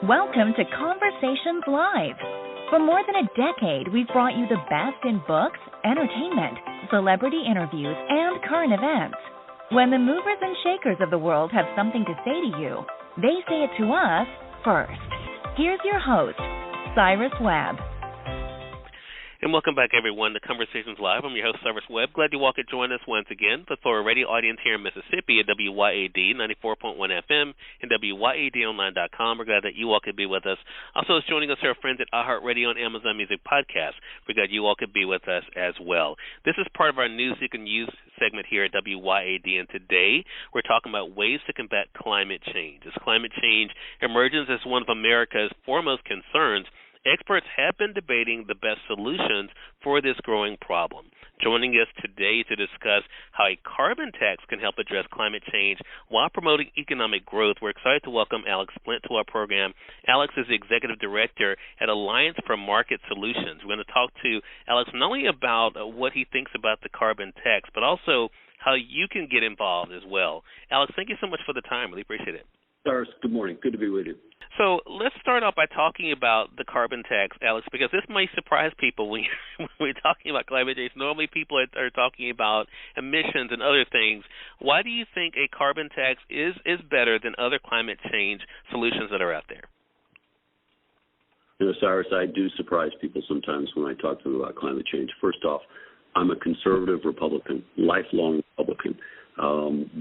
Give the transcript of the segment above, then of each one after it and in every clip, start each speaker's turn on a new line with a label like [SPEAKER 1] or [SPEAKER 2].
[SPEAKER 1] Welcome to Conversations Live. For more than a decade, we've brought you the best in books, entertainment, celebrity interviews, and current events. When the movers and shakers of the world have something to say to you, they say it to us first. Here's your host, Cyrus Webb.
[SPEAKER 2] And welcome back, everyone, to Conversations Live. I'm your host, Cyrus Webb. Glad you all could join us once again. But for a radio audience here in Mississippi at WYAD 94.1 FM and WYADonline.com, we're glad that you all could be with us. Also, it's joining us our friends at iHeartRadio and Amazon Music Podcast. We're glad you all could be with us as well. This is part of our News You Can Use segment here at WYAD, and today we're talking about ways to combat climate change. As climate change emerges as one of America's foremost concerns, experts have been debating the best solutions for this growing problem. Joining us today to discuss how a carbon tax can help address climate change while promoting economic growth, we're excited to welcome Alex Flint to our program. Alex is the Executive Director at Alliance for Market Solutions. We're going to talk to Alex not only about what he thinks about the carbon tax, but also how you can get involved as well. Alex, thank you so much for the time. Really appreciate it.
[SPEAKER 3] Cyrus, good morning. Good to be with you.
[SPEAKER 2] So let's start off by talking about the carbon tax, Alex, because this may surprise people when we're talking about climate change. Normally people are talking about emissions and other things. Why do you think a carbon tax is better than other climate change solutions that are out there?
[SPEAKER 3] You know, Cyrus, I do surprise people sometimes when I talk to them about climate change. First off, I'm a conservative Republican, lifelong Republican.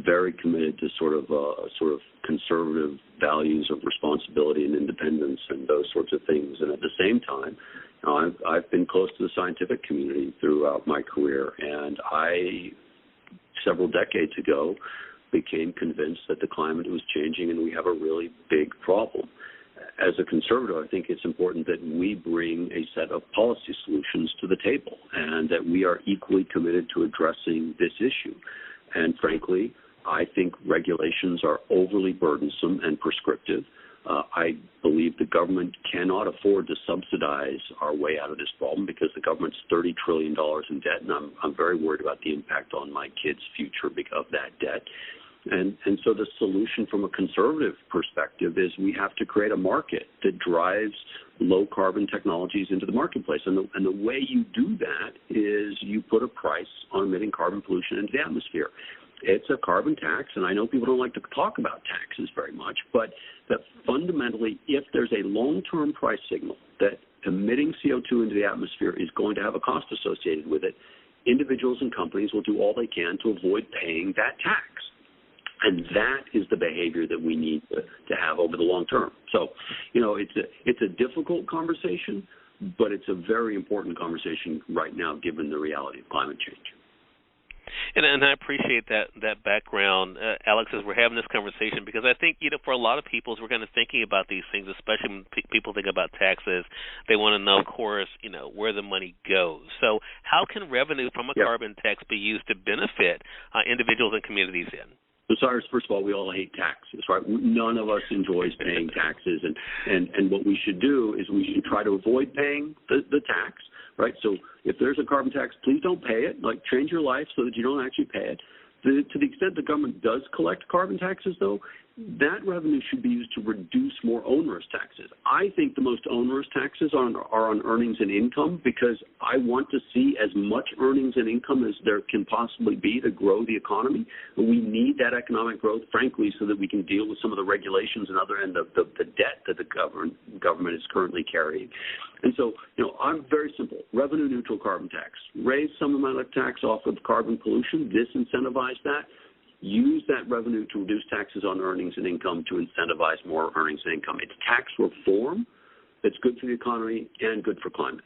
[SPEAKER 3] Very committed to sort of conservative values of responsibility and independence and those sorts of things. And at the same time, I've been close to the scientific community throughout my career, and I, several decades ago, became convinced that the climate was changing and we have a really big problem. As a conservative, I think it's important that we bring a set of policy solutions to the table and that we are equally committed to addressing this issue. And frankly, I think regulations are overly burdensome and prescriptive. I believe the government cannot afford to subsidize our way out of this problem because the government's $30 trillion in debt, and I'm very worried about the impact on my kids' future because of that debt. And so the solution from a conservative perspective is we have to create a market that drives low-carbon technologies into the marketplace. And the way you do that is you put a price on emitting carbon pollution into the atmosphere. It's a carbon tax, and I know people don't like to talk about taxes very much, but that fundamentally, if there's a long-term price signal that emitting CO2 into the atmosphere is going to have a cost associated with it, individuals and companies will do all they can to avoid paying that tax. And that is the behavior that we need to have over the long term. So, you know, it's a difficult conversation, but it's a very important conversation right now given the reality of climate change.
[SPEAKER 2] And I appreciate that background, Alex, as we're having this conversation, because I think, you know, for a lot of people, as we're kind of thinking about these things, especially when people think about taxes, they want to know, of course, you know, where the money goes. So how can revenue from a carbon tax be used to benefit individuals and communities in?
[SPEAKER 3] So, Cyrus, first of all, we all hate taxes, right? None of us enjoys paying taxes, and what we should do is we should try to avoid paying the tax, right? So if there's a carbon tax, please don't pay it. Like, change your life so that you don't actually pay it. To the extent the government does collect carbon taxes, though, that revenue should be used to reduce more onerous taxes. I think the most onerous taxes are on earnings and income because I want to see as much earnings and income as there can possibly be to grow the economy. We need that economic growth, frankly, so that we can deal with some of the regulations and the debt that the government is currently carrying. And so, you know, I'm very simple. Revenue neutral carbon tax. Raise some amount of tax off of carbon pollution, disincentivize that. Use that revenue to reduce taxes on earnings and income to incentivize more earnings and income. It's tax reform that's good for the economy and good for climate.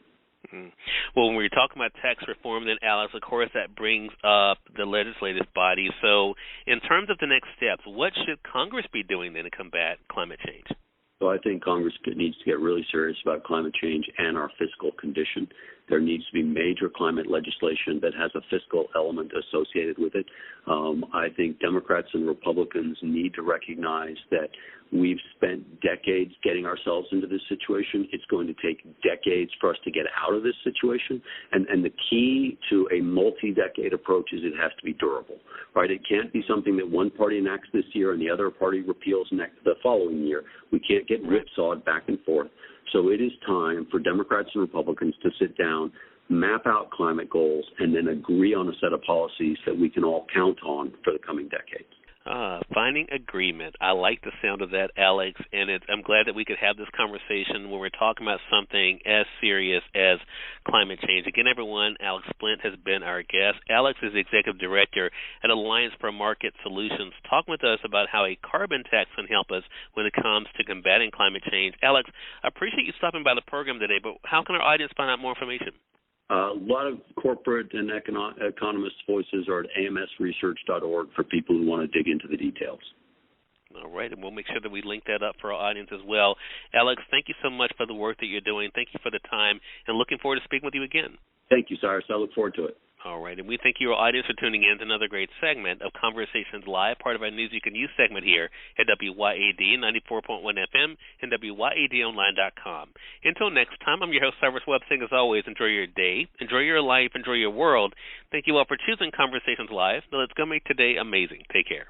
[SPEAKER 2] Mm-hmm. Well, when we're talking about tax reform, then, Alex, of course, that brings up the legislative body. So in terms of the next steps, what should Congress be doing then to combat climate change?
[SPEAKER 3] So I think Congress needs to get really serious about climate change and our fiscal condition. There needs to be major climate legislation that has a fiscal element associated with it. I think Democrats and Republicans need to recognize that we've spent decades getting ourselves into this situation. It's going to take decades for us to get out of this situation. And the key to a multi-decade approach is it has to be durable, right? It can't be something that one party enacts this year and the other party repeals the following year. We can't get whipsawed back and forth. So it is time for Democrats and Republicans to sit down, map out climate goals, and then agree on a set of policies that we can all count on for the coming decades.
[SPEAKER 2] Finding agreement. I like the sound of that, Alex, and I'm glad that we could have this conversation when we're talking about something as serious as climate change. Again, everyone, Alex Flint has been our guest. Alex is the Executive Director at Alliance for Market Solutions, talking with us about how a carbon tax can help us when it comes to combating climate change. Alex, I appreciate you stopping by the program today, but how can our audience find out more information?
[SPEAKER 3] A lot of corporate and economist voices are at amsresearch.org for people who want to dig into the details.
[SPEAKER 2] All right, and we'll make sure that we link that up for our audience as well. Alex, thank you so much for the work that you're doing. Thank you for the time, and looking forward to speaking with you again.
[SPEAKER 3] Thank you, Cyrus. I look forward to it.
[SPEAKER 2] All right, and we thank you, our audience, for tuning in to another great segment of Conversations Live, part of our News You Can Use segment here at WYAD 94.1 FM and WYADonline.com. Until next time, I'm your host, Cyrus Webb, saying as always, enjoy your day, enjoy your life, enjoy your world. Thank you all for choosing Conversations Live. Now let's go make today amazing. Take care.